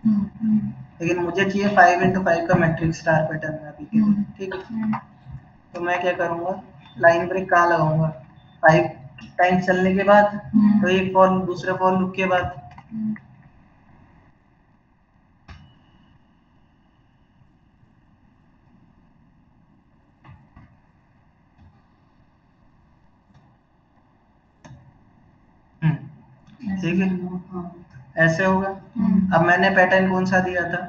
लेकिन मुझे चाहिए 5x5 का मैट्रिक्स स्टार पैटर्न में अभी के लिए, ठीक है। तो मैं क्या करूँगा, लाइन ब्रेक कहाँ लगाऊंगा, 5 टाइम चलने के बाद, तो एक फॉर दूसरे फॉर लूप के बाद। ठीक है, ऐसे होगा। अब मैंने पैटर्न कौन सा दिया था,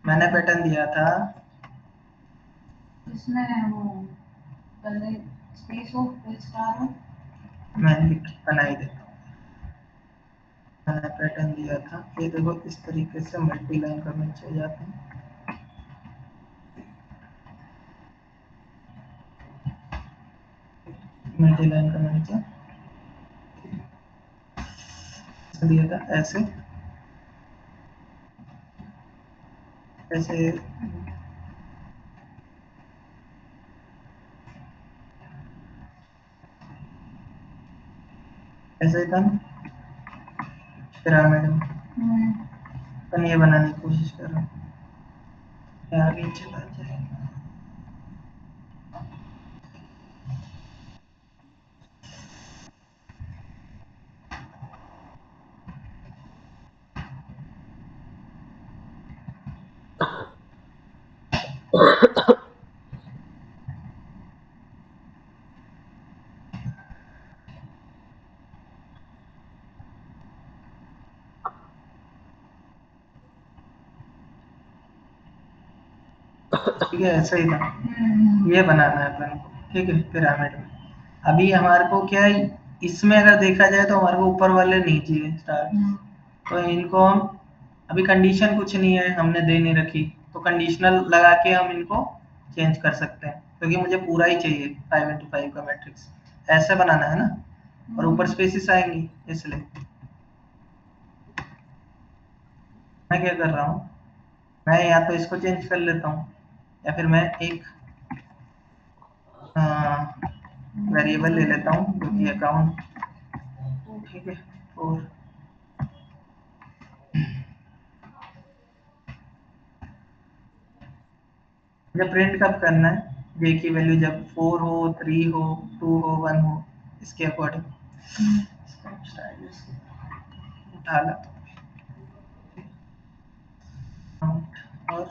मैंने पैटर्न दिया था इसमें वो पहले स्पेस हो फिर स्टार हो, मैं बना ही देता हूँ। मैंने पैटर्न दिया था, ये देखो इस तरीके से मल्टी लाइन कमेंट चल जाते हैं। मल्टी लाइन कमेंट दिया था ऐसे ऐसे, ऐसे था ना पिरामिड में। अपन ये बनाने की कोशिश कर रहा हूँ, आगे चला जाएगा। ठीक है, ऐसा ही था, ये बनाना है अपन को, ठीक है, पिरामिड में। अभी हमारे को क्या है, इसमें अगर देखा जाए तो हमारे को ऊपर वाले नहीं चाहिए स्टार, तो इनको हम, अभी कंडीशन कुछ नहीं है, हमने दे नहीं रखी, तो कंडीशनल लगा के हम इनको चेंज कर सकते हैं, क्योंकि मुझे पूरा ही चाहिए 5x5 का मैट्रिक्स, ऐसे बनाना है ना, और ऊपर स्पेसिस आएंगी, इसलिए मैं क्या कर रहा हूँ, मैं या तो इसको चेंज कर लेता हूँ, या फिर मैं एक वेरिएबल ले लेता हूँ जो कि अकाउंट, ठीक है, और मुझे प्रिंट कब करना है, जे की वैल्यू जब 4 हो, 3 हो, 2 हो, 1 हो, इसके अकॉर्डिंग उठा ला। और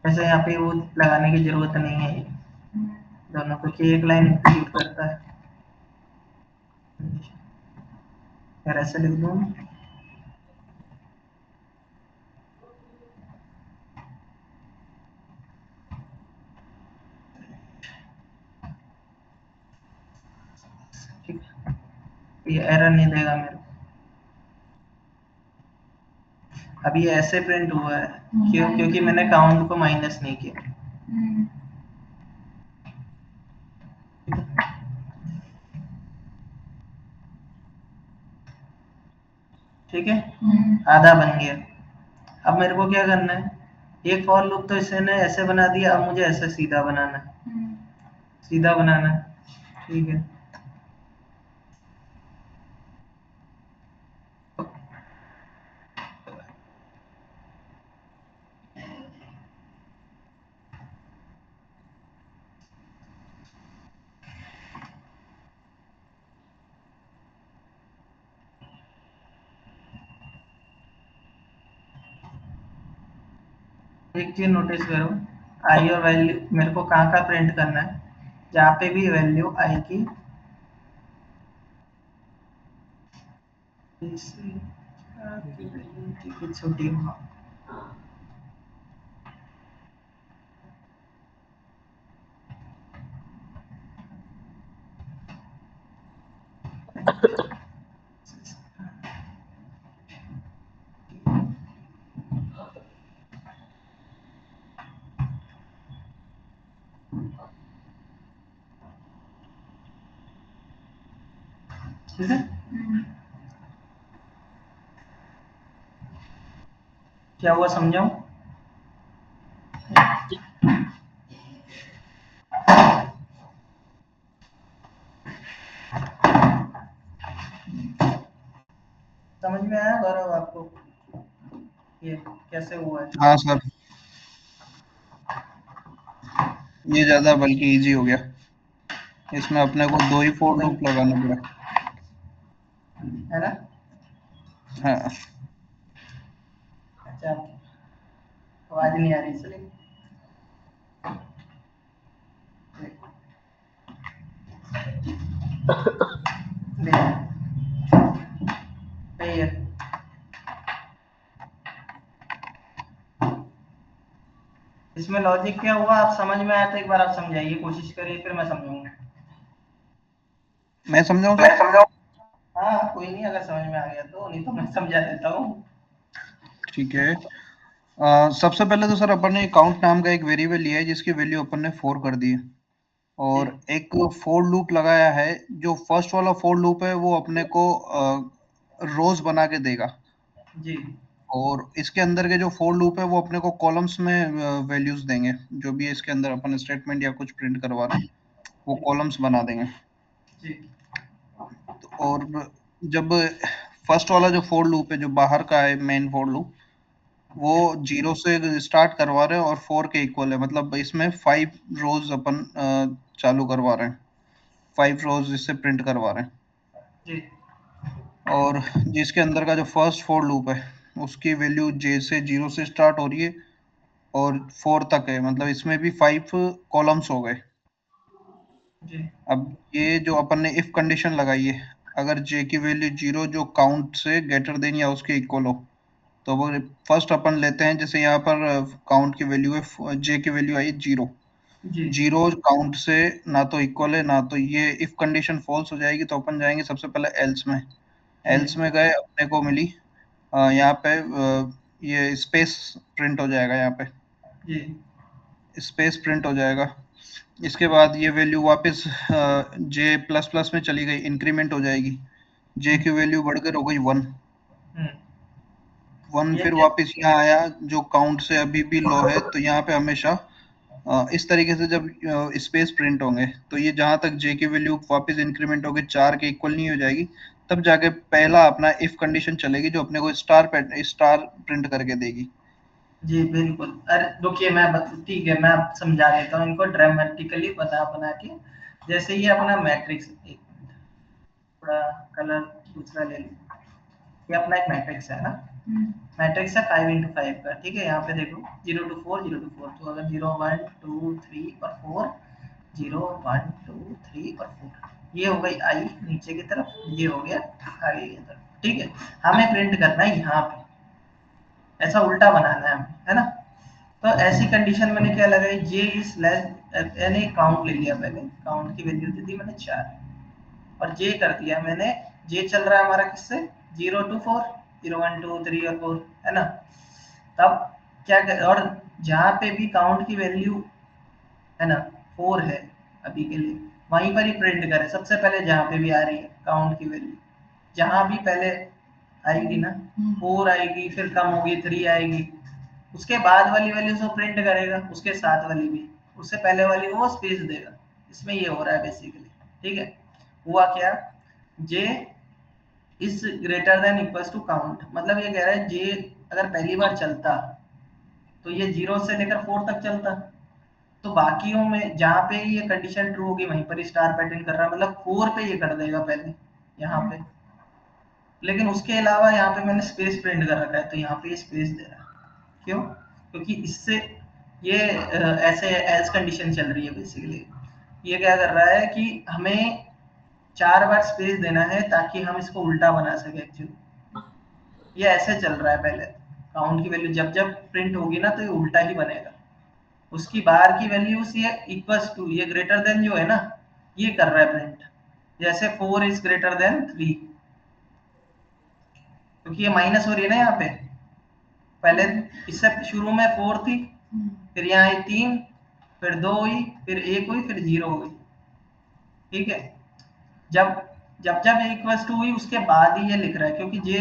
वैसे यहाँ पे वो लगाने की जरूरत नहीं है दोनों, क्योंकि एक लाइन एग्जीक्यूट करता है। फिर ऐसे लिख दूँ, ठीक है, ये एरर नहीं देगा मेरे को। अभी ऐसे प्रिंट हुआ है, क्यों, क्योंकि मैंने काउंट को माइनस नहीं किया। ठीक है, आधा बन गया। अब मेरे को क्या करना है, एक फॉर लूप तो इसने ऐसे बना दिया, अब मुझे ऐसे सीधा बनाना है, सीधा बनाना है, ठीक है। एक चीज नोटिस करो, आई और वैल्यू मेरे को कहाँ का प्रिंट करना है, जहाँ पे भी वैल्यू आई की छोटी हो। ठीक है, क्या हुआ समझाऊं। समझ में आया गौरव आपको ये कैसे हुआ है? हाँ सर, ये ज़्यादा बल्कि इजी हो गया। इसमें अपने को 2 ही फॉर वही लूप लगाना पड़ा। है ना। हाँ, अच्छा, आवाज नहीं आ रही इसलिए। देखो, सही है। इसमें लॉजिक क्या हुआ आप समझ में आया तो एक बार आप समझाइए, कोशिश करिए, फिर मैं समझाऊंगा। मैं समझाऊँ मैं सर? समझाऊं? हाँ कोई नहीं, अगर समझ में आ गया तो, नहीं तो मैं समझा देता हूँ। ठीक है। सबसे पहले तो सर अपन ने काउंट नाम का एक वेरिएबल लिया है जिसकी वैल्यू अपन ने 4 कर दी है, जी और एक फॉर लूप लगाया है। जो फर्स्ट वाला फॉर लूप है वो अपने को रोज बना के देगा, जी और इसके अंदर के जो फॉर लूप है वो अपने को कॉलम्स में वैल्यूज देंगे। जो भी इसके अंदर अपन स्टेटमेंट या कुछ प्रिंट करवा रहे हैं वो जी कॉलम्स बना देंगे। जी और जब फर्स्ट वाला जो फॉर लूप है जो बाहर का है मेन फॉर लूप, वो जीरो से स्टार्ट करवा रहे हैं और 4 के इक्वल है, मतलब इसमें 5 रोज अपन चालू करवा रहे हैं, 5 रोज इससे प्रिंट करवा रहे हैं। जी और जिसके अंदर का जो फर्स्ट फॉर लूप है उसकी वैल्यू जे से जीरो से स्टार्ट हो रही है और 4 तक है, मतलब इसमें भी 5 कॉलम्स हो गए। जी अब ये जो अपन ने इफ कंडीशन लगाई है, अगर जे की वैल्यू जीरो जो काउंट से ग्रेटर देन या उसके इक्वल हो, तो वो फर्स्ट अपन लेते हैं, जैसे यहाँ पर काउंट की वैल्यू है, जे की वैल्यू आई जीरो, जी जीरो काउंट से ना तो इक्वल है ना, तो ये इफ कंडीशन फॉल्स हो जाएगी, तो अपन जाएंगे सबसे पहले एल्स में। जी एल्स में गए, अपने को मिली यहाँ पे ये स्पेस प्रिंट हो जाएगा, यहाँ पे जी स्पेस प्रिंट हो जाएगा। इसके बाद ये वैल्यू वापस जे प्लस प्लस में चली गई, इंक्रीमेंट हो जाएगी, जे हम्म की वैल्यू बढ़कर हो गई वन। हम्म, वन ये फिर क्या? वापस यहाँ आया, जो काउंट से अभी भी लो है, तो यहाँ पे हमेशा इस तरीके से जब स्पेस प्रिंट होंगे, तो ये जहां तक जे की वैल्यू वापस इंक्रीमेंट होकर 4 के इक्वल नहीं हो जाएगी, तब जाके पहला अपना इफ कंडीशन चलेगी जो अपने को स्टार प्रिंट करके देगी। जी बिल्कुल। अरे रुकिए, ठीक है, मैं अब समझा देता हूँ इनको ड्रामेटिकली बना बना के। जैसे ये अपना मैट्रिक्स, एक मिनट, थोड़ा कलर दूसरा ले लो। ये अपना एक मैट्रिक्स है ना। मैट्रिक्स है 5 into 5 का, ठीक है। यहाँ पे देखो 0 to 4 0 to 4, तो अगर 0 1 2 3 और 4, 0 1 2 3 और 4, ये हो गई आई नीचे की तरफ, ये हो गया आगे की तरफ, ठीक है। हमें प्रिंट करना है यहाँ पे, ऐसा उल्टा बनाना है हमें, है ना। तो ऐसी कंडीशन मैंने क्या लगाई, जे इज लेस, यानी काउंट ले लिया, पहले काउंट की वैल्यू दे दी मैंने 4, और जे कर दिया मैंने, जे चल रहा है हमारा किससे, 0 to 4, 0 1 2 3 और 4, है ना। तब क्या कर, और जहाँ पे भी काउंट की वैल्यू है ना 4 है अभी के लिए, वहीं पर ही प्रिंट करें सबसे पहले, जहाँ पे भी आ रही है काउंट की वैल्यू, जहाँ भी पहले आएगी ना, 4 आएगी, फिर कम होगी 3 आएगी, उसके बाद वाली वैल्यू को प्रिंट करेगा, उसके साथ वाली भी, उससे पहले वाली को वो स्पेस देगा। इसमें ये हो रहा है बेसिकली, ठीक है। हुआ क्या, j is greater than equals to count, मतलब ये कह रहा है जे अगर पहली बार चलता तो ये 0 से लेकर 4 तक चलता, तो बाकियों में जहाँ पे ये कंडीशन ट्रू होगी वहीं पर स्टार पैटर्न कर रहा है, मतलब 4 पे ये कर देगा पहले यहाँ पे। लेकिन उसके अलावा यहाँ पे मैंने स्पेस प्रिंट कर रखा है, तो यहाँ पे ये स्पेस दे रहा है, क्यों, क्योंकि इससे ये ऐसे एल्स कंडीशन चल रही है बेसिकली। ये क्या कर रहा है कि हमें 4 बार स्पेस देना है ताकि हम इसको उल्टा बना सके एक्चुअली। ये ऐसे चल रहा है पहले, काउंट की वैल्यू जब जब प्रिंट होगी ना तो ये उल्टा ही बनेगा, उसकी बाहर की वैल्यूज ये इक्वल्स टू, ये ग्रेटर देन जो है ना, ये कर रहा है प्रिंट। जैसे 4 इज ग्रेटर देन 3, क्योंकि ये माइनस हो रही है ना यहाँ पे, पहले इससे शुरू में 4 थी, फिर यहाँ आई 3, फिर 2 हुई, फिर 1 हुई, फिर 0 हो गई, ठीक है। जब जब जब इक्वल्स टू हुई उसके बाद ही ये लिख रहा है, क्योंकि जे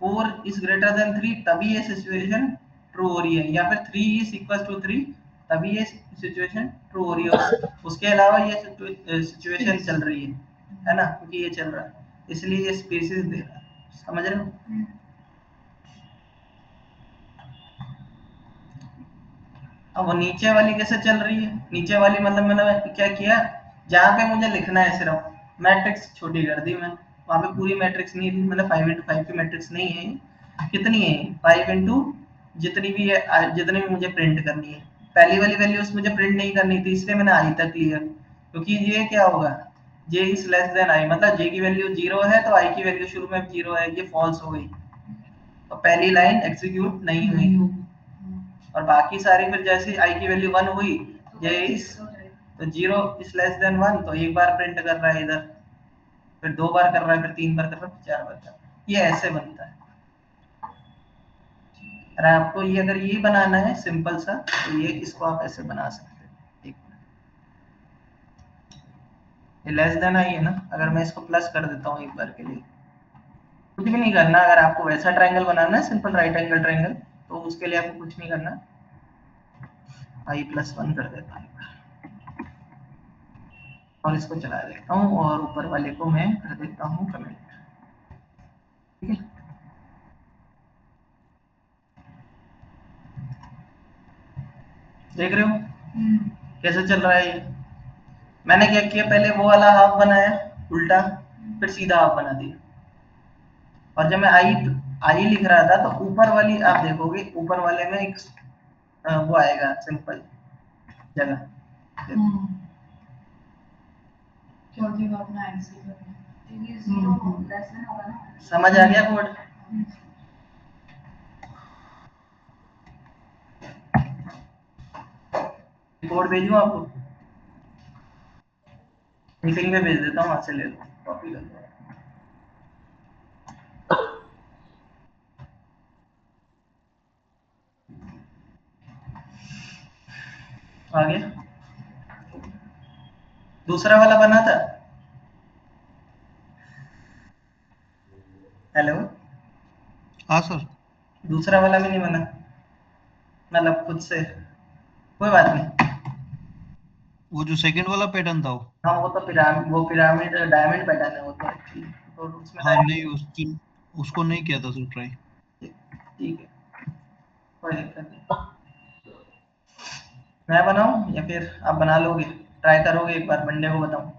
4 इज ग्रेटर देन 3 तभी ये सिचुएशन ट्रू हो रही है, या फिर 3 इज इक्वल टू 3 तभी ये सिचुएशन ट्रू हो रही है, उसके अलावा ये सिचुएशन चल रही है ना, क्योंकि ये चल रहा है इसलिए ये स्पेसिस दे रहा है। समझ रहे हो? अब वो नीचे वाली कैसे चल रही है? नीचे वाली मतलब मैंने क्या किया, जहाँ पे मुझे लिखना है सिर्फ मैट्रिक्स छोटी कर दी मैं, वहाँ पे पूरी मैट्रिक्स नहीं थी, मतलब 5x5 की मैट्रिक्स नहीं है। कितनी है? 5 इंटू जितनी भी है, जितनी भी मुझे प्रिंट करनी है। पहली वाली वैल्यूज मुझे प्रिंट नहीं करनी थी, इसलिए मैंने आई तक लिया, क्योंकि ये क्या होगा, जे इज लेस देन आई, मतलब जे की वैल्यू 0 है तो आई की वैल्यू शुरू में 0 है, ये फॉल्स हो गई, तो पहली लाइन एग्जीक्यूट नहीं हुई। और बाकी सारी फिर जैसे आई की वैल्यू 1 हुई, ये इस तो 0 इज लेस देन 1, तो एक बार प्रिंट कर रहा है इधर, फिर 2 बार कर रहा है, फिर 3 बार कर रहा है, फिर 4 बार कर रहा है। ये ऐसे बनता है। अगर आपको ये अगर ये बनाना है सिंपल सा, तो ये इसको आप ऐसे बना सकते हैं। ये लेस देन आई है ना, अगर मैं इसको प्लस कर देता हूँ एक बार के लिए, कुछ भी नहीं करना। अगर आपको वैसा ट्रायंगल बनाना है, सिंपल राइट एंगल ट्रायंगल, तो उसके लिए आपको कुछ नहीं करना, i+1 कर देता हूँ और इसको चला देता हूँ, और ऊपर वाले को मैं कर देता हूँ कमेंट। ठीक है, देख रहे हो कैसे चल रहा है ये? मैंने क्या किया, पहले वो वाला हाफ बनाया उल्टा, फिर सीधा हाफ बना दिया, और जब मैं आई आई लिख रहा था तो ऊपर वाली आप देखोगे, ऊपर वाले में एक वो आएगा सिंपल जगह, समझ आ गया कोड? कोड भेजूं आपको? मीटिंग में भेज देता हूँ, वहां से ले लो, कॉपी कर लो। आ गया? दूसरा वाला बना था? हेलो? हाँ सर। दूसरा वाला भी नहीं बना, मतलब खुद से? कोई बात नहीं। वो जो सेकंड वाला पैटर्न था वो? हाँ, वो तो पिरामिड डायमंड पैटर्न है वो तो एक्चुअली, तो उसमें हाँ नहीं, डायमंड। उसको नहीं किया था सर ट्राई। ठीक है, कोई दिक्कत नहीं। मैं बनाऊं या फिर आप बना लोगे? ट्राई करोगे एक बार, मंडे को बताऊं?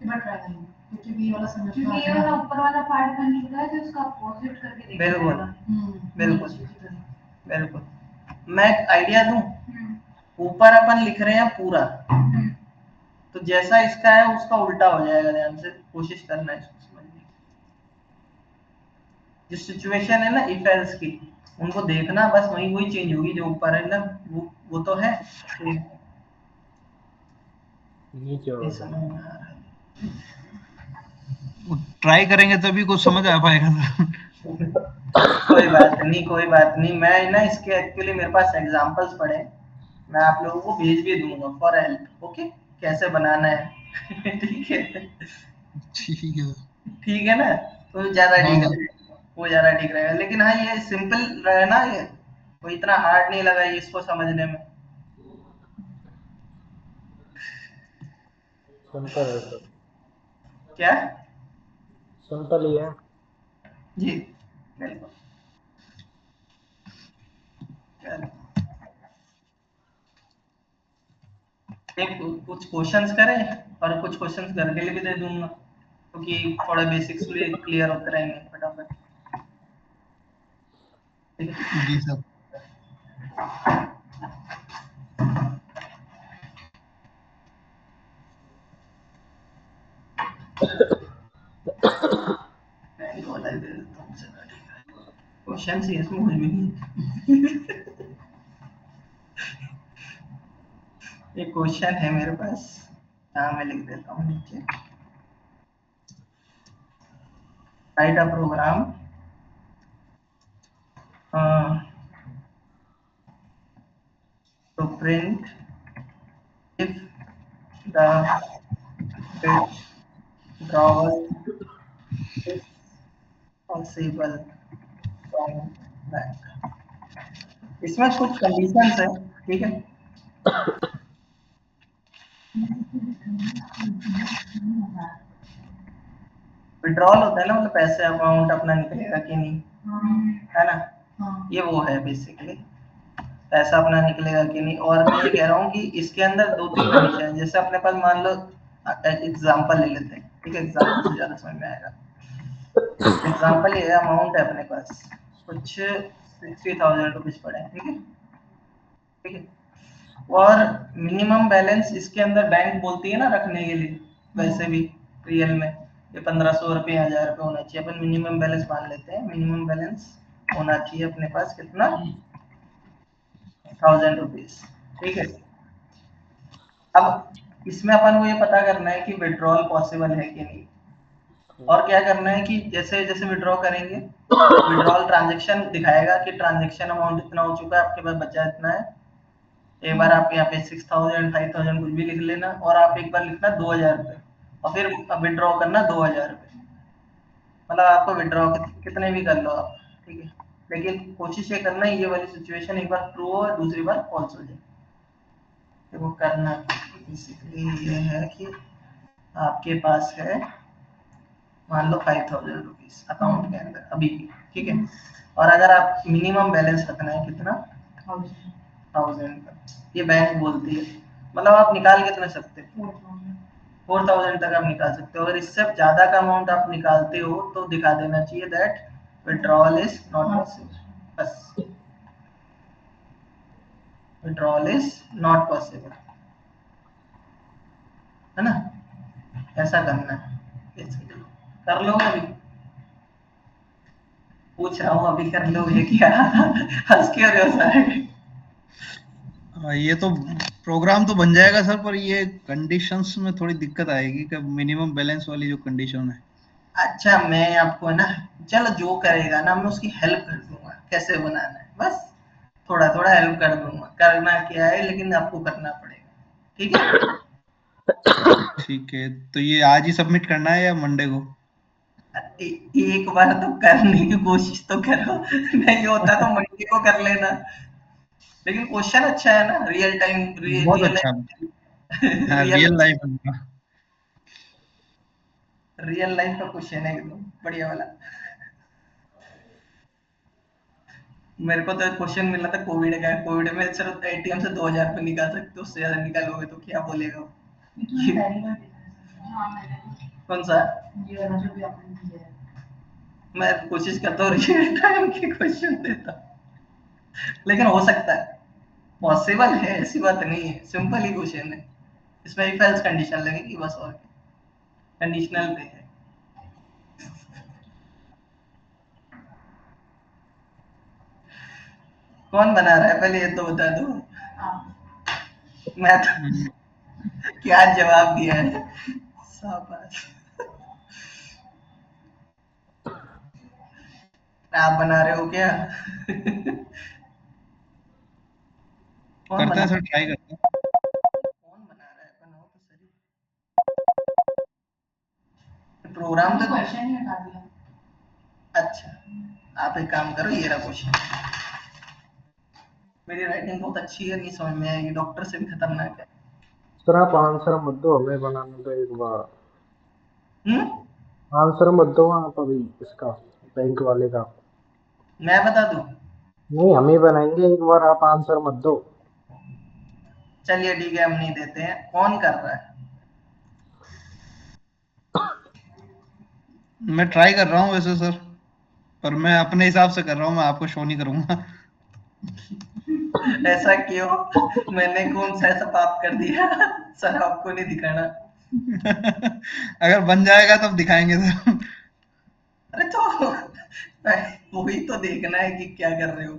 क्योंकि ये वाला ऊपर वाला पार्ट बन चुका है, तो उसका अपोजिट करके देखना बिल्कुल पड़ेगा। बिल्कुल बिल्कुल। मैं एक आइडिया दूं, ऊपर अपन लिख रहे हैं पूरा, तो जैसा इसका है उसका उल्टा हो जाएगा, ध्यान से कोशिश करना है इसको समझने की। जो सिचुएशन है ना इफ एल्स की, उनको देखना, बस वही वही चेंज होगी, जो ऊपर है ना वो तो है। ये समझ में आ रहा है? ट्राई करेंगे तभी कुछ समझ आ पाएगा सर। कोई बात नहीं, कोई बात नहीं। मैं ना इसके एक्चुअली मेरे पास एग्जांपल्स पड़े, मैं आप लोगों को भेज भी दूंगा फॉर हेल्प, ओके, कैसे बनाना है। ठीक है? ठीक है। ठीक है ना? तो ज्यादा हाँ ठीक हाँ। रहेगा, वो ज्यादा ठीक रहेगा। लेकिन हाँ, ये सिंपल रहे ना, ये कोई इतना हार्ड नहीं लगा ये इसको समझने में। सिंपल है सर, क्या? सिंपल ही है। जी बिल्कुल। चलो, एक कुछ क्वेश्चंस करें, और कुछ क्वेश्चंस घर के लिए भी दे दूंगा, क्योंकि थोड़ा बेसिक्स भी क्लियर होते रहेंगे फटाफट। ठीक है? जी सर। क्वेश्चन ही इसमें कुछ भी नहीं। एक क्वेश्चन है मेरे पास, हाँ मैं लिख देता हूँ नीचे। Write a program to print if the withdrawal is possible from bank। इसमें कुछ कंडीशंस है, ठीक है? विड्रॉल होता है ना, मतलब पैसे अमाउंट अपना निकलेगा कि नहीं, है ना, ये वो है बेसिकली, पैसा अपना निकलेगा कि नहीं। और मैं ये कह रहा हूँ कि इसके अंदर 2-3 कंडीशन है। जैसे अपने पास मान लो एग्जांपल ले लेते हैं, ठीक है, एग्जांपल से ज्यादा समझ में आएगा। एग्जांपल ये अमाउंट है अपने पास कुछ 60,000 रुपीज पड़े हैं, ठीक है, ठीक है, और मिनिमम बैलेंस इसके अंदर बैंक बोलती है ना रखने के लिए, वैसे भी रियल में ये 1500 रुपये 1000 रुपये होना चाहिए। अपन मिनिमम बैलेंस मान लेते हैं, मिनिमम बैलेंस होना चाहिए अपने पास कितना, 1000 रुपीज, ठीक है। अब इसमें अपन को ये पता करना है कि विड्रॉल पॉसिबल है कि नहीं, और क्या करना है कि जैसे जैसे विड्रॉ करेंगे, विड्रॉल ट्रांजेक्शन दिखाएगा कि ट्रांजेक्शन अमाउंट इतना हो चुका है, आपके पास बचा इतना है। एक बार आप यहाँ पे 6000 5000 कुछ भी लिख लेना, और आप एक बार लिखना 2000 रुपये, और फिर विड्रॉ करना 2000 रुपये। मतलब आपको विड्रॉ कितने भी कर लो आप, ठीक है, लेकिन कोशिश ये करना है ये वाली सिचुएशन एक बार ट्रू हो, दूसरी बार फॉल्स हो जाए। देखो करना बेसिकली ये है कि आपके पास है मान लो 5000 रुपीज अकाउंट के अंदर अभी भी, ठीक है, और अगर आप मिनिमम बैलेंस रखना है कितना, 1000 का, ये बैंक बोलती है, मतलब आप निकाल कितना सकते हो, 4000 तक आप निकाल सकते हो। अगर इससे ज्यादा का अमाउंट आप निकालते हो तो दिखा देना चाहिए that withdrawal is not possible, बस, विड्रॉल इज नॉट पॉसिबल, है ना, ऐसा करना है बेसिकली। कर लो अभी, पूछ रहा हूँ अभी कर लोगे क्या? हंस क्यों रहे हो सारे? ये तो प्रोग्राम तो बन जाएगा सर, पर ये कंडीशंस में थोड़ी दिक्कत आएगी कि मिनिमम बैलेंस वाली जो कंडीशन है। अच्छा मैं आपको है ना, चलो जो करेगा ना मैं उसकी हेल्प कर दूंगा कैसे बनाना है, बस थोड़ा थोड़ा हेल्प कर दूंगा, करना क्या है लेकिन आपको करना पड़ेगा, ठीक है। ठीक है, तो ये आज ही सबमिट करना है या मंडे को? एक बार तो करने की कोशिश तो करो, नहीं होता तो मंडे को कर लेना। लेकिन क्वेश्चन अच्छा है ना, रियल टाइम, बहुत रियल अच्छा। हाँ, रियल रियल लाइफ में। रियल लाइफ का क्वेश्चन है एकदम बढ़िया वाला। मेरे को तो क्वेश्चन मिला था कोविड का, कोविड में सिर्फ एटीएम से 2000 रुपये निकाल सकते हो, उससे ज्यादा निकालोगे तो क्या बोलेगा वो? कौन सा? मैं कोशिश करता हूँ रियल टाइम के क्वेश्चन देता हूँ। लेकिन हो सकता है, पॉसिबल है, ऐसी बात नहीं है, सिंपल ही क्वेश्चन है। इसमें इफ एल्स कंडीशन लगेगी बस, और कंडीशनल पे है। कौन बना रहा है पहले ये तो बता दो। मैं हम्म, तो क्या जवाब दिया है, शाबाश। आप बना रहे हो क्या? कौन करते बना हैं सर, ट्राई करते हैं। कौन बना रहा है, बनाओ तो सही। प्रोग्राम तो क्वेश्चन ही हटा दिया। अच्छा आप एक काम करो, ये रहा क्वेश्चन। मेरी राइटिंग बहुत अच्छी है, नहीं समझ में आएगी, डॉक्टर से भी खतरनाक है। सर आप आंसर मत दो, हमें बनाने दो एक बार। हम्म, आंसर मत दो आप अभी इसका, बैंक वाले का। मैं बता दूं? नहीं, हम ही बनाएंगे एक बार, आप आंसर मत दो। चलिए ठीक है, हम नहीं देते हैं। कौन कर रहा है? मैं ट्राई कर रहा हूँ वैसे सर, पर मैं अपने हिसाब से कर रहा हूँ, मैं आपको शो नहीं करूंगा। ऐसा क्यों? मैंने कौन सा ऐसा पाप कर दिया? सर आपको नहीं दिखाना? अगर बन जाएगा तब दिखाएंगे सर। अरे तो वही तो देखना है कि क्या कर रहे हो।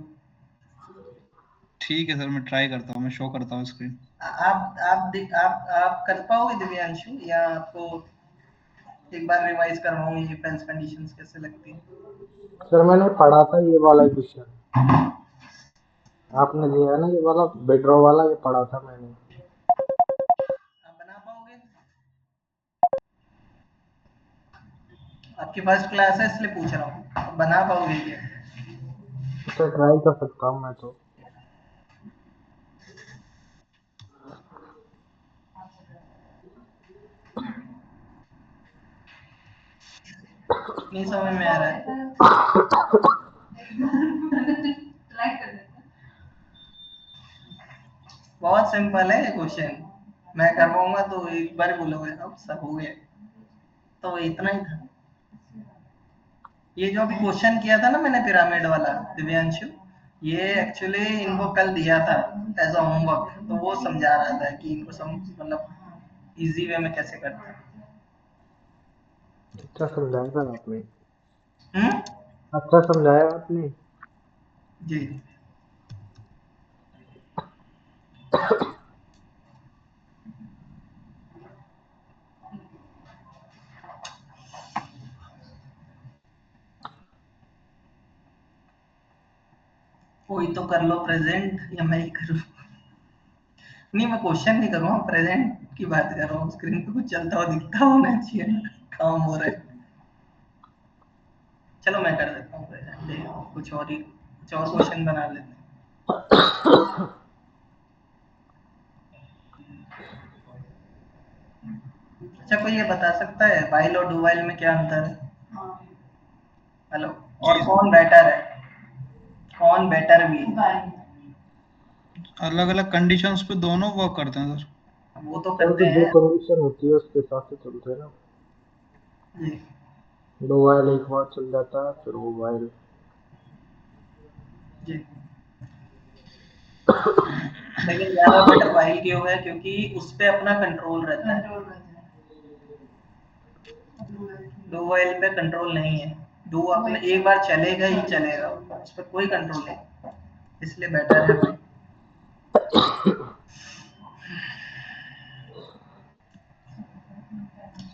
ठीक है सर, मैं ट्राई करता हूँ, मैं शो करता हूँ स्क्रीन। आप कर पाओगे दिव्यांशु, या आपको एक बार रिवाइज करवाऊं ये फेल्स कंडीशंस कैसे लगती है? सर मैंने पढ़ा था ये वाला क्वेश्चन, आपने दिया है ना ये वाला विड्रॉ वाला, ये पढ़ा था मैंने। आप बना पाओगे? आपकी फर्स्ट क्लास है इसलिए पूछ रहा हूँ, आप बना पाओगे क्या? सर ट्राई कर सकता हूँ मैं तो। नहीं समझ में आ रहा है। ट्राई कर देते हैं। बहुत सिंपल है ये क्वेश्चन, मैं कर पाऊंगा तो एक बार बोलोगे अब सब हो गया, तो इतना ही था। ये जो अभी क्वेश्चन किया था ना मैंने पिरामिड वाला दिव्यांशु, ये एक्चुअली इनको कल दिया था एज अ होमवर्क, तो वो समझा रहा था कि इनको मतलब इजी वे में कैसे करते हैं। अच्छा समझाया सर आपने। हम्म। अच्छा समझाया आपने। जी। कोई तो कर लो प्रेजेंट, या मैं ही करूँ? नहीं, मैं क्वेश्चन नहीं कर रहा हूँ, प्रेजेंट की बात कर रहा हूँ। स्क्रीन पे कुछ चलता हुआ दिखता होना चाहिए ना, काम हो रहा है। चलो मैं कर देता हूँ प्रेजेंट, देखो कुछ और ही, कुछ और क्वेश्चन बना लेते हैं। अच्छा, कोई ये बता सकता है वाइल और डू वाइल में क्या अंतर है? हाँ। हेलो। और जी कौन बेटर है, कौन बेटर भी है? बाय। अलग अलग कंडीशंस पे दोनों वर्क करते हैं सर। वो तो सर करते तो जो हैं। कंडीशन होती है उसके हिसाब से चलते हैं ना। जी। 2 वाइल एक बार चल जाता है फिर वो वाइल। जी। लेकिन ज्यादा बेटर वाइल क्यों है, क्योंकि उस पे अपना कंट्रोल रहता है। कंट्रोल रहता है। डू वाइल पे कंट्रोल नहीं है। डू अपने एक बार चलेगा ही चलेगा, उस पर कोई कंट्रोल नहीं, इसलिए बेटर है भाई।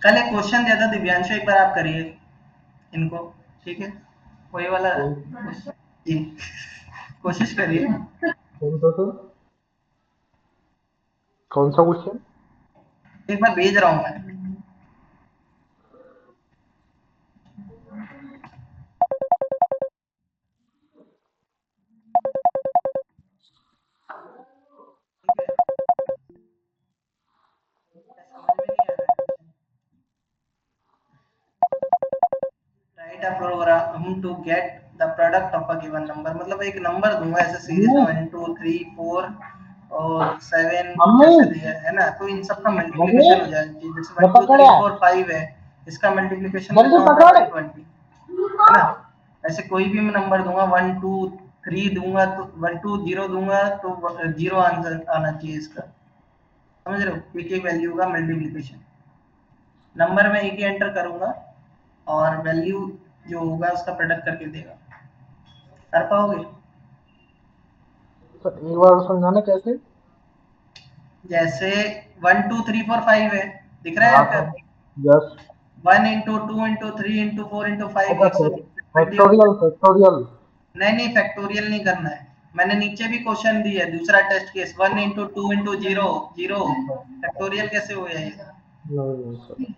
कल एक क्वेश्चन दिया था दिव्यांशु, एक बार आप करिए इनको, ठीक है? वही वाला कौन जी, कोशिश करिए। कौन सा सर? कौन सा क्वेश्चन? एक बार भेज रहा हूँ मैं। ठीक है, समझ में नहीं आ रहा है question. Write a program to get the product of a given number, मतलब एक नंबर दूंगा ऐसे सीरीज में मम्मी 1 2 3 4 और 7 कुछ मम्मी ऐसे दिया है ना, तो इन सब का मम्मी मल्टीप्लिकेशन हो जाएगा। जैसे मैं 1 2 3 पकड़ा 4 5 है, इसका मल्टीप्लिकेशन जल्दी कितना होता है? पकड़। 120, है ना? ऐसे कोई भी मैं नंबर दूंगा, 1 2 3 दूंगा तो 1 2 0 दूंगा तो 0 आंसर आना चाहिए इसका। समझ रहे हो, एक एक वैल्यू का मल्टीप्लिकेशन, नंबर में एक ही एंटर करूंगा और वैल्यू जो होगा उसका प्रोडक्ट करके देगा। कर पाओगे? सर एक बार समझाना कैसे? जैसे 1 2 3 4 5 है, दिख रहा है हाँ आपका? Sir. Yes. 1 into 2 into 3 into 4 into 5, अच्छा 120 हो फैक्टोरियल गया। फैक्टोरियल। नहीं नहीं, फैक्टोरियल नहीं करना है। मैंने नीचे भी क्वेश्चन दिया है, दूसरा test case, 1 into 2 into 0 0, factorial कैसे हो जाएगा? नहीं नहीं सर।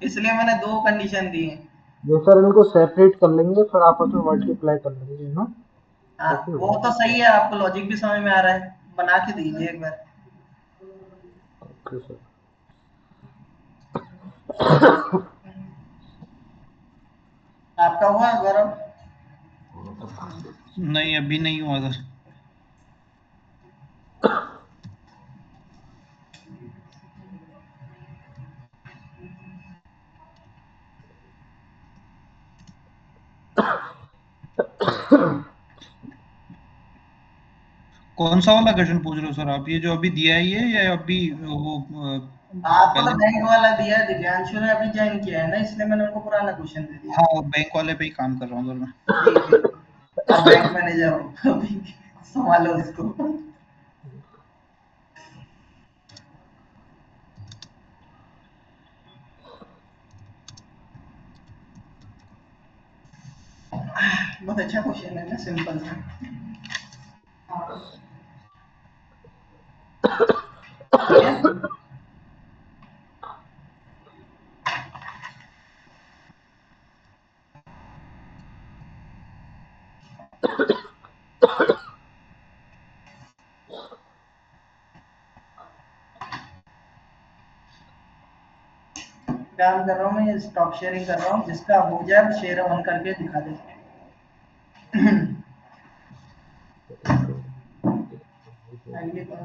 इसलिए मैंने दो कंडीशन दी है। ये सर इनको सेपरेट कर लेंगे फिर आपस में मल्टीप्लाई कर लेंगे ना। हाँ, ऐसे वो होगा। तो सही है, आपको लॉजिक भी समझ में आ रहा है, बना के दीजिए एक बार। Okay sir. आपका हुआ गौरव? नहीं अभी नहीं हुआ सर। कौन सा वाला क्वेश्चन पूछ रहे हो सर आप, ये जो अभी दिया ही है या अभी वो आपको तो पहले? बैंक वाला दिया है, दिव्यांशु ने अभी ज्वाइन किया है ना, इसलिए मैंने उनको पुराना क्वेश्चन दे दिया। हाँ वो बैंक वाले पे ही काम कर रहा हूँ सर मैं। जी जी, आप बैंक मैनेजर हो अभी, संभालो उसको। बहुत अच्छा क्वेश्चन है ना, सिंपल सा। ठीक है। काम कर रहा हूँ, मैं स्टॉप शेयरिंग कर रहा हूँ, जिसका हो जाए शेयर ऑन करके दिखा दे। आइए इधर।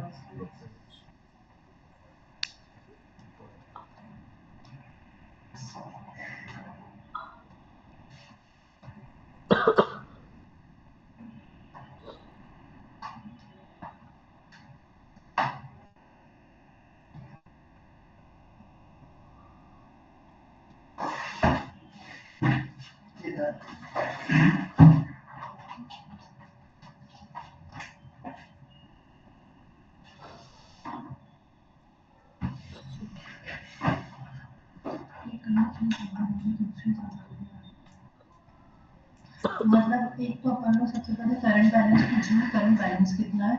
मतलब एक तो अपन लोग सबसे पहले करंट बैलेंस पूछेंगे, करंट बैलेंस कितना है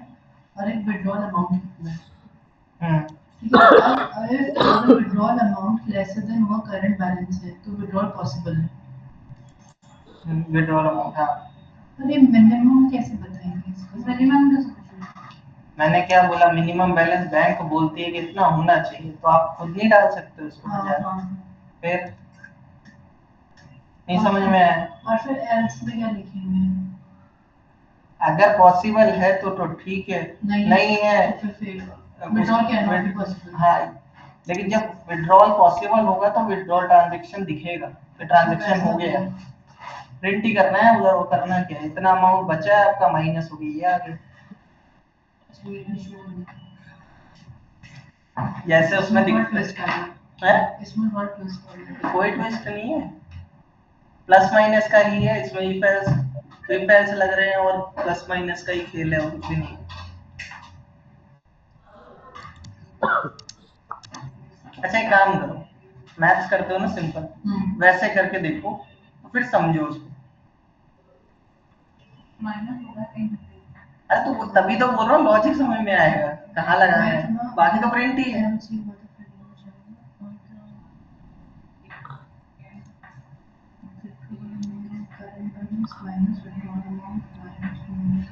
और एक विड्रॉल अमाउंट कितना है। ठीक है, अब अगर विड्रॉल अमाउंट लेसर देन वो करंट बैलेंस है तो विड्रॉल पॉसिबल है। विड्रॉल अमाउंट, हाँ। तो ये मिनिमम कैसे बताएंगे इसको? मिनिमम तो मैंने क्या बोला, मिनिमम बैलेंस बैंक बोलती है कि इतना होना चाहिए, तो आप खुद नहीं डाल सकते उसको। फिर नहीं समझ में आया। और फिर एल्स में क्या लिखेंगे? अगर पॉसिबल है तो ठीक है, नहीं है तो फिर withdrawal can not be possible. हाँ, लेकिन जब विड्रॉल पॉसिबल होगा तो विड्रॉल ट्रांजैक्शन दिखेगा कि ट्रांजैक्शन हो गया। प्रिंट ही करना है उधर, वो करना क्या है, इतना अमाउंट बचा है आपका, माइनस हो गई है आगे। जैसे उसमें इसमें कोई ट्विस्ट नहीं है, प्लस माइनस का ही है इसमें, इफ एल्स लग रहे हैं और प्लस माइनस का ही खेल है, और कुछ भी नहीं। अच्छा एक काम करो, मैथ्स करते हो ना सिंपल, वैसे करके देखो तो फिर समझो उसको। अरे तो तभी तो बोल रहा हूँ लॉजिक समझ में आएगा, कहाँ लगाना है, बाकी तो प्रिंट ही है।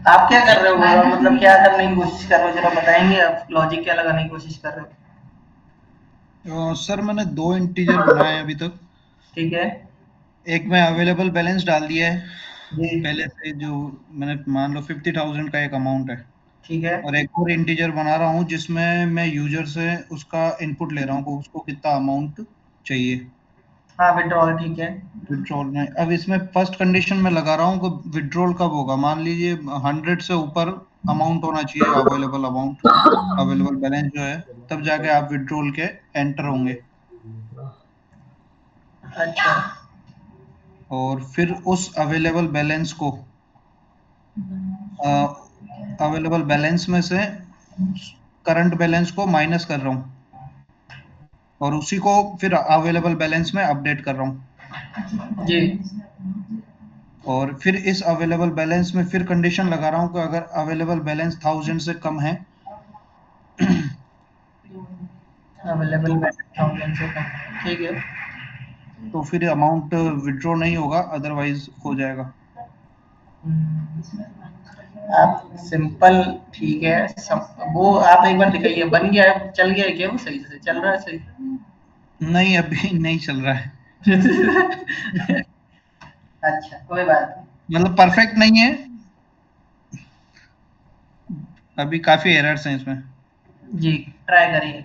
आप क्या कर रहे हो, मतलब क्या करने की कोशिश कर रहे हो, जरा बताएंगे आप लॉजिक क्या लगाने की कोशिश कर रहे हो? सर मैंने 2 इंटीजर बनाए हैं अभी तक। ठीक है, एक में अवेलेबल बैलेंस डाल दिया है जी पहले से, जो मैंने मान लो 50,000 का एक अमाउंट है, ठीक है। और एक और इंटीजर बना रहा हूँ जिसमें मैं यूजर से उसका इनपुट ले रहा हूँ कि उसको कितना अमाउंट चाहिए हाँ विड्रॉल, ठीक है। विड्रॉल में। अब इसमें फर्स्ट कंडीशन में लगा रहा हूँ कि विड्रॉल कब होगा, मान लीजिए 100 से ऊपर अमाउंट होना चाहिए, अवेलेबल अमाउंट, अवेलेबल बैलेंस जो है, तब जाके आप विड्रॉल के एंटर होंगे। अच्छा, और फिर उस अवेलेबल बैलेंस को अवेलेबल बैलेंस में से करंट बैलेंस को माइनस कर रहा हूँ और उसी को फिर अवेलेबल बैलेंस में अपडेट कर रहा हूँ। जी और फिर इस अवेलेबल बैलेंस में फिर कंडीशन लगा रहा हूँ कि अगर अवेलेबल बैलेंस 1000 से कम है अवेलेबल बैलेंस 1000 से कम, ठीक है। तो फिर अमाउंट विड्रॉ नहीं होगा, अदरवाइज हो जाएगा। आप सिंपल, ठीक है, वो आप एक बार दिखाइए, बन गया है, चल गया है क्या, वो सही से चल रहा है सही? नहीं अभी नहीं चल रहा है। अच्छा कोई बात नहीं, मतलब परफेक्ट नहीं है, अभी काफी एरर्स हैं इसमें। जी ट्राई करिए।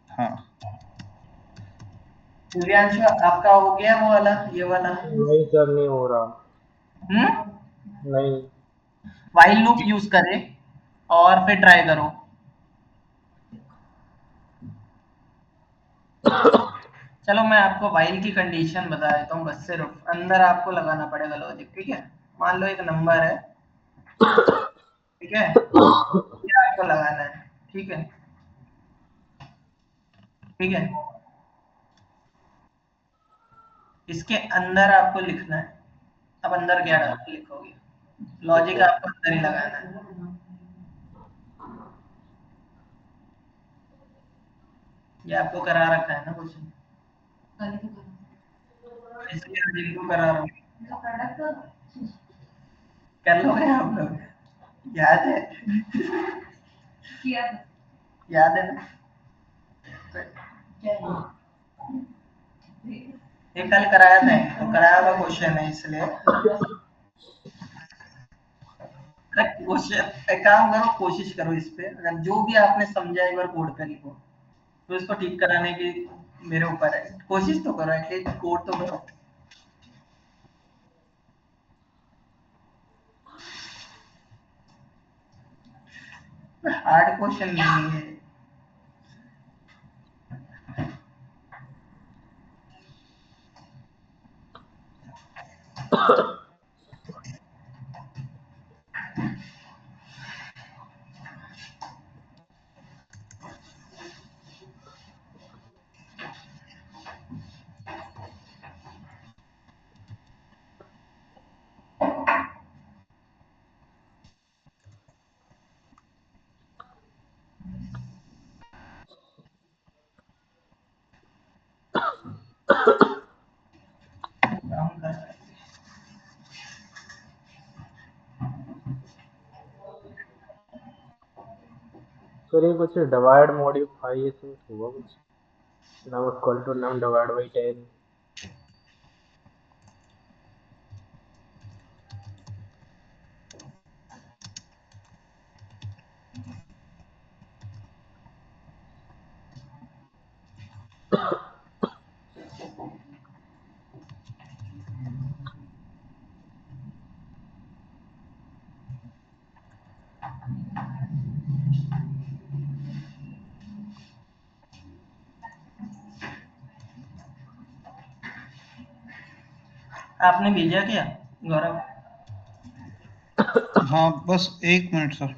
हाँ दिव्यांशु आपका हो गया वो वाला, ये वाला? नहीं सर, नहीं हो रहा। नहीं। व्हाइल लूप यूज करें और फिर ट्राई करो। चलो मैं आपको व्हाइल की कंडीशन बता देता हूँ, बस सिर्फ अंदर आपको लगाना पड़ेगा लॉजिक, ठीक है। मान लो एक नंबर है, ठीक है, ये आपको लगाना है, ठीक है, ठीक है, इसके अंदर आपको लिखना है। अब अंदर क्या लिखोगे, लॉजिक आपको अंदर ही लगाना है। ये आपको करा रखा है ना कुछ, इसलिए जिनको करा रहा हूँ, कर लोगे आप लोग, याद है? याद है ना? ये कल कराया था, तो कराया हुआ क्वेश्चन है इसलिए। क्वेश्चन एक काम करो, कोशिश करो इस पे, अगर जो भी आपने समझा एक बार कोड पे लिखो, तो इसको ठीक कराने की मेरे ऊपर है। कोशिश तो करो, एटलीस्ट कोड तो करो। हार्ड क्वेश्चन नहीं है। काम कर रहा है। सर ये कुछ डिवाइड मॉडिफाई ऐसे हुआ कुछ, now equal to now divide by 10। आपने भेजा क्या गौरव? हाँ बस 1 मिनट सर।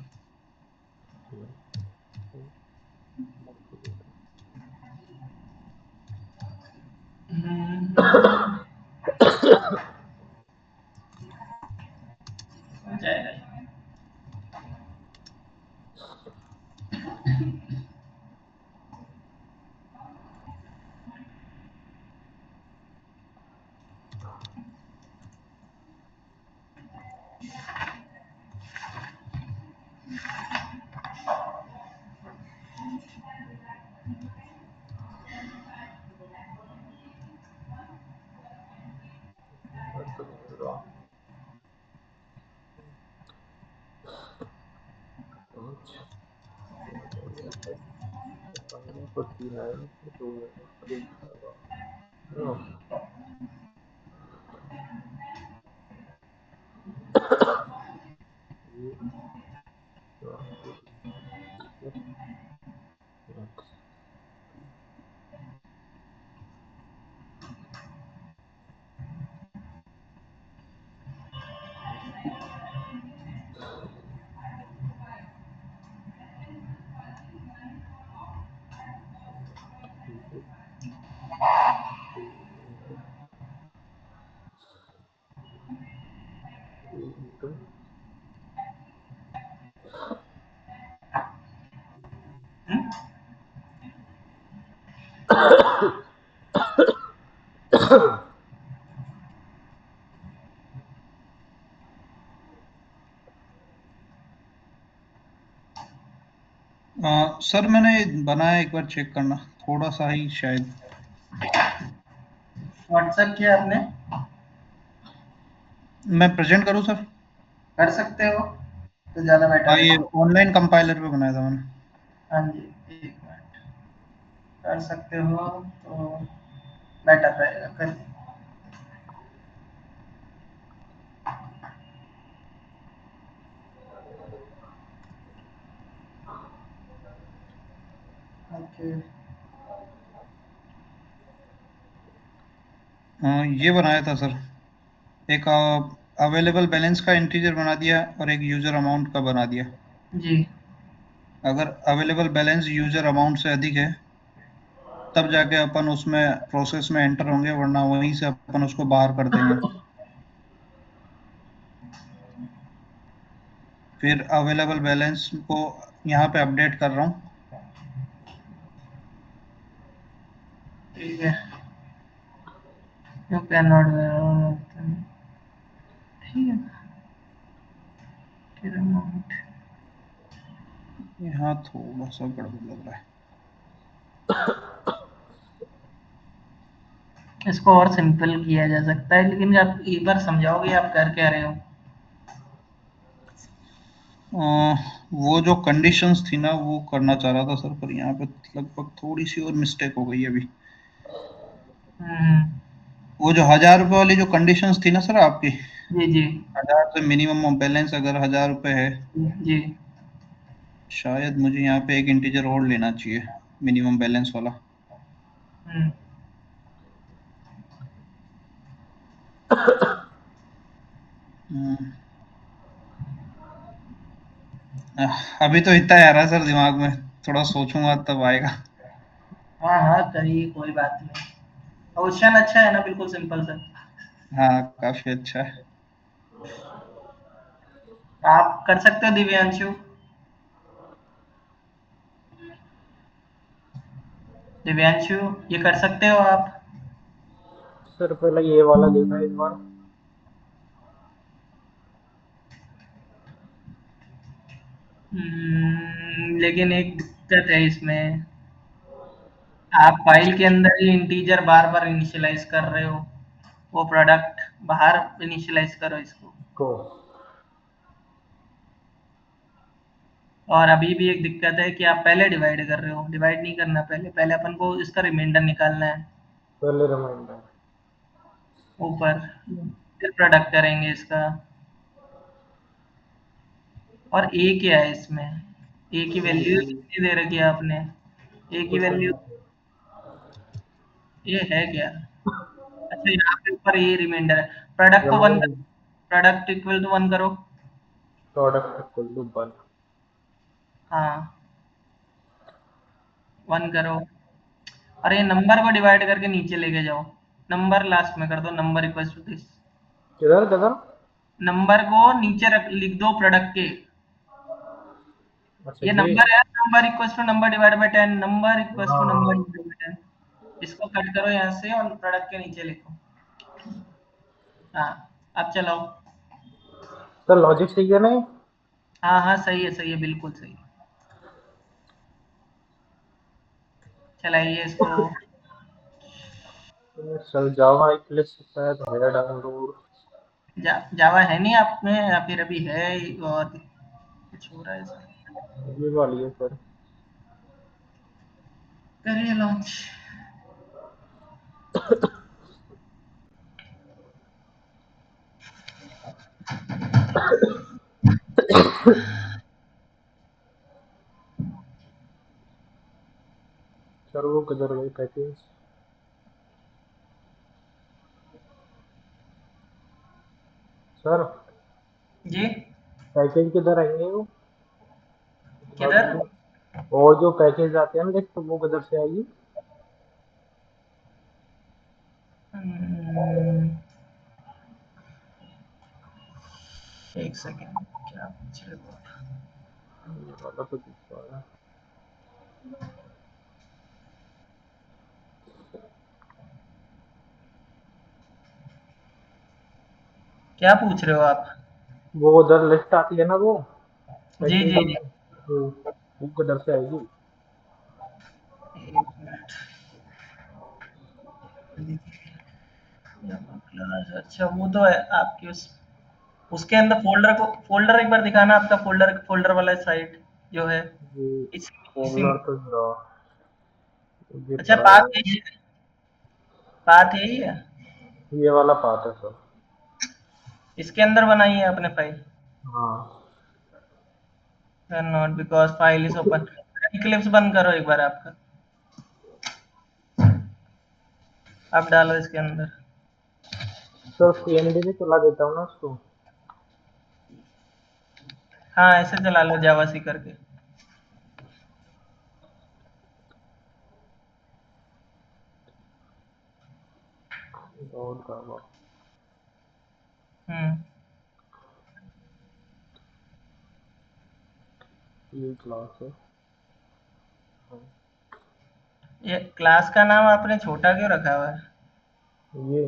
हो जाएगा। सर मैंने बनाया, एक बार चेक करना, थोड़ा सा ही शायद। व्हाट्सएप किया आपने? मैं प्रेजेंट करूँ सर? कर सकते हो तो ज्यादा हाँ बेटर ये है। ऑनलाइन कंपाइलर पे बनाया था मैंने। हाँ जी, एक मिनट। कर सकते हो तो बेटर रहेगा। कर ओके। ये बनाया था सर, एक अवेलेबल बैलेंस का इंटीजर बना दिया और एक यूजर अमाउंट का बना दिया। जी। अगर अवेलेबल बैलेंस यूजर अमाउंट से अधिक है तब जाके अपन उसमें प्रोसेस में एंटर होंगे, वरना वहीं से अपन उसको बाहर कर देंगे। फिर अवेलेबल बैलेंस को यहाँ पे अपडेट कर रहा हूँ। ठीक है। You can not. ठीक है। फिर अमाउंट। यहाँ थोड़ा सा गड़बड़ लग रहा है। इसको और सिंपल किया जा सकता है, लेकिन आप एक बार समझाओगे आप कर क्या रहे हो? वो जो कंडीशंस थी ना वो करना चाह रहा था सर, पर यहाँ पे लगभग थोड़ी सी और मिस्टेक हो गई अभी। हम्म, वो जो 1000 रुपए वाली जो कंडीशंस थी ना सर आपकी, जी जी 1000 से मिनिमम बैलेंस अगर 1000 रुपए है, जी। शायद मुझे यहाँ पे एक इंटीजर और लेना चाहिए मिनिमम बैलेंस वाला। हम्म, हम्म, अभी तो इतना ही आ रहा है सर दिमाग में, थोड़ा सोचूंगा तब आएगा। हाँ हाँ करिए, कोई बात नहीं। क्वेश्चन अच्छा है ना, बिल्कुल सिंपल सा। हाँ काफी अच्छा है। आप कर सकते हो दिव्यांशु? दिव्यांशु, ये कर सकते हो आप? सर पहले ये वाला देखा एक बार। लेकिन एक दिक्कत है इसमें, आप फाइल के अंदर ही इंटीजर बार बार इनिशियलाइज कर रहे हो। वो प्रोडक्ट बाहर इनिशियलाइज करो इसको। को और अभी भी एक दिक्कत है कि आप पहले डिवाइड कर रहे हो, डिवाइड नहीं करना, पहले पहले अपन को इसका रिमाइंडर निकालना है पहले रिमाइंडर। ऊपर, फिर प्रोडक्ट करेंगे इसका। और ए क्या है इसमें? ए की वैल्यू कितनी दे रखी है आपने? ए की कुछ वैल्यू नहीं। ये है क्या? अच्छा, यहाँ पे ऊपर ये रिमाइंडर है। प्रोडक्ट को one, reminder. Product equal to one करो। Product equal to 1। हाँ, वन करो। और ये नंबर को डिवाइड करके नीचे लेके जाओ, नंबर लास्ट में कर दो, नंबर इक्वल टू दिस। किधर किधर? नंबर को नीचे रख, लिख दो प्रोडक्ट के। अच्छा ये ये। नंबर है, number equal to number divide by 10, number equal to number हाँ डिवाइड बाय 10। इसको कट करो यहाँ से और प्रोडक्ट के नीचे लिखो। हाँ, अब चलाओ। सर लॉजिक सही है नहीं? हाँ हाँ सही है, बिल्कुल सही है। चलाइए इसको। सर जावा इक्लिप्स शायद है डाउनलोड। जावा है नहीं आप में, या फिर अभी है और कुछ हो रहा है इसमें? ये वाली है सर। करिए लॉन्च। सर वो किधर गई पैकेज? सर जी, पैकेज किधर आएंगे वो? किधर? और जो पैकेज आते हैं ना लिस्ट, वो किधर से आएगी? हम्म, एक सेकेंड, क्या पूछ रहे हो आप? ये वाला तो दूसरा है। क्या पूछ रहे हो आप? वो उधर लिस्ट आती है ना वो जी पैकेज जी जी, की, वो किधर से आएगी? एक मिनट। अच्छा, वो तो है आपकी उसके अंदर फोल्डर को, फोल्डर एक बार दिखाना, आपका फोल्डर, फोल्डर वाला साइट जो है। ये इसी में। फोल्डर तो रहा, ये अच्छा, पड़ा पाथ है। यही है, पाथ यही है। ये वाला पार्ट है सर। इसके अंदर बनाई है आपने फाइल? हाँ। Not because file is open. Eclipse बंद करो एक बार आपका, अब डालो इसके अंदर। सर सीएमडी में चला देता हूँ ना उसको। हाँ, ऐसे चला लो जावा सी करके। डाउन का हम्म, ये क्लास है। हाँ, ये क्लास का नाम आपने छोटा क्यों रखा हुआ है? ये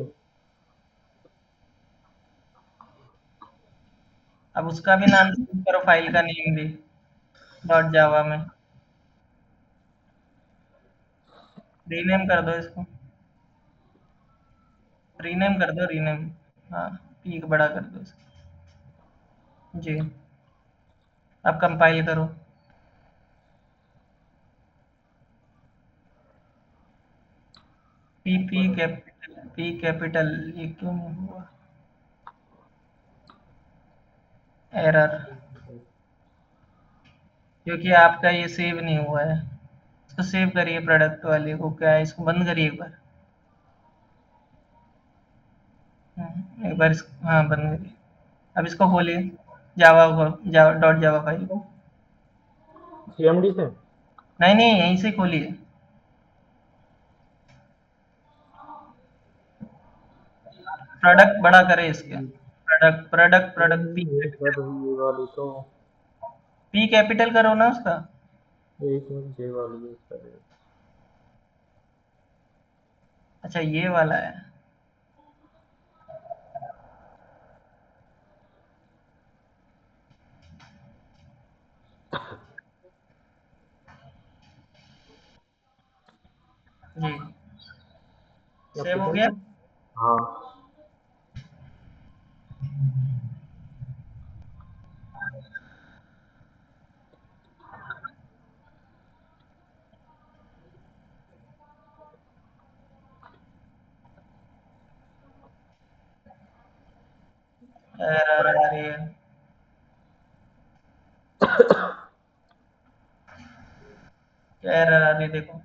अब उसका भी नाम चेंज करो, फाइल का नेम भी डॉट जावा में रीनेम कर दो इसको। रीनेम कर दो, रीनेम। हाँ, पी बड़ा कर दो इसका। जी, अब कंपाइल करो। पी कैपिटल, ये क्यों नहीं हुआ? एरर, क्योंकि आपका ये सेव नहीं हुआ है। इसको सेव करिए, प्रोडक्ट वाले को, क्या है, इसको बंद करिए एक बार। एक बार हाँ, बंद करिए। अब इसको खोलिए, जावा डॉट जावा फाइल को। CMD से। नहीं नहीं, यहीं से खोलिए। प्रोडक्ट बड़ा करे इसके। प्रोडक्ट प्रोडक्ट प्रोडक्ट ये सर ये वाली तो पी कैपिटल करो ना उसका। एक मिनट, ये वाली यूज करें। अच्छा, ये वाला है। जी, सेव हो गया। हाँ, एरर आ रही है। क्या एरर आ रही है, देखो।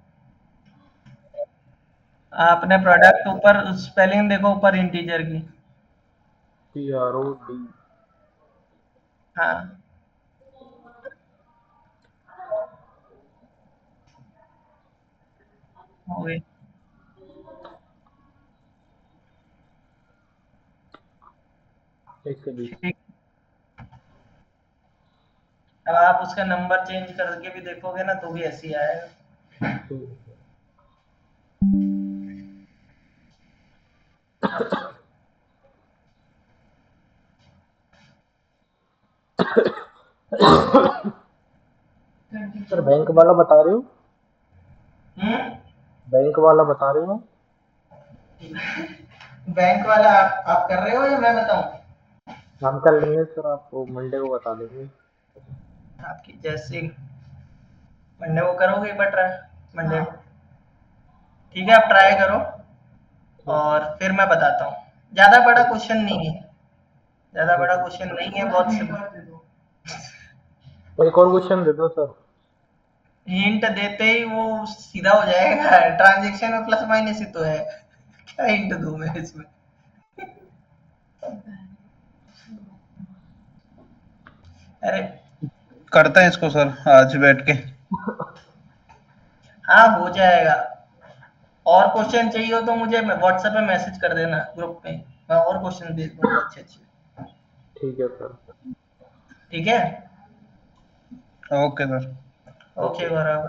आपने प्रोडक्ट ऊपर स्पेलिंग देखो, ऊपर इंटीजर की। PROD। हाँ, हो गई। 120। ठीक। अब आप उसका नंबर चेंज करके भी देखोगे ना, तो भी ऐसे ही आएगा। सर बैंक वाला बता रहे हो? हम्म। बैंक वाला बता रहे हो? बैंक वाला आप कर रहे हो या मैं बताऊं? हम कर लेंगे सर, आपको मंडे को बता देंगे। आपकी जैसे मंडे को करोगे एक बार ट्राई, मंडे को। ठीक है, आप ट्राई करो और फिर मैं बताता हूँ। ज्यादा बड़ा क्वेश्चन नहीं है, ज्यादा बड़ा क्वेश्चन नहीं है, बहुत सिंपल। एक और क्वेश्चन दे दो सर। हिंट देते ही वो सीधा हो जाएगा। ट्रांजैक्शन में प्लस माइनस ही तो है, क्या हिंट दूं मैं इसमें? अरे करते हैं इसको सर आज बैठ के। हाँ, हो जाएगा। और क्वेश्चन चाहिए हो तो मुझे व्हाट्सएप पे मैसेज कर देना ग्रुप में, मैं और क्वेश्चन भेज दूंगा अच्छे अच्छे। ठीक है सर। ठीक है। Okay sir. Okay Gaurav.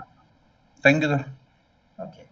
Thank you sir. Okay.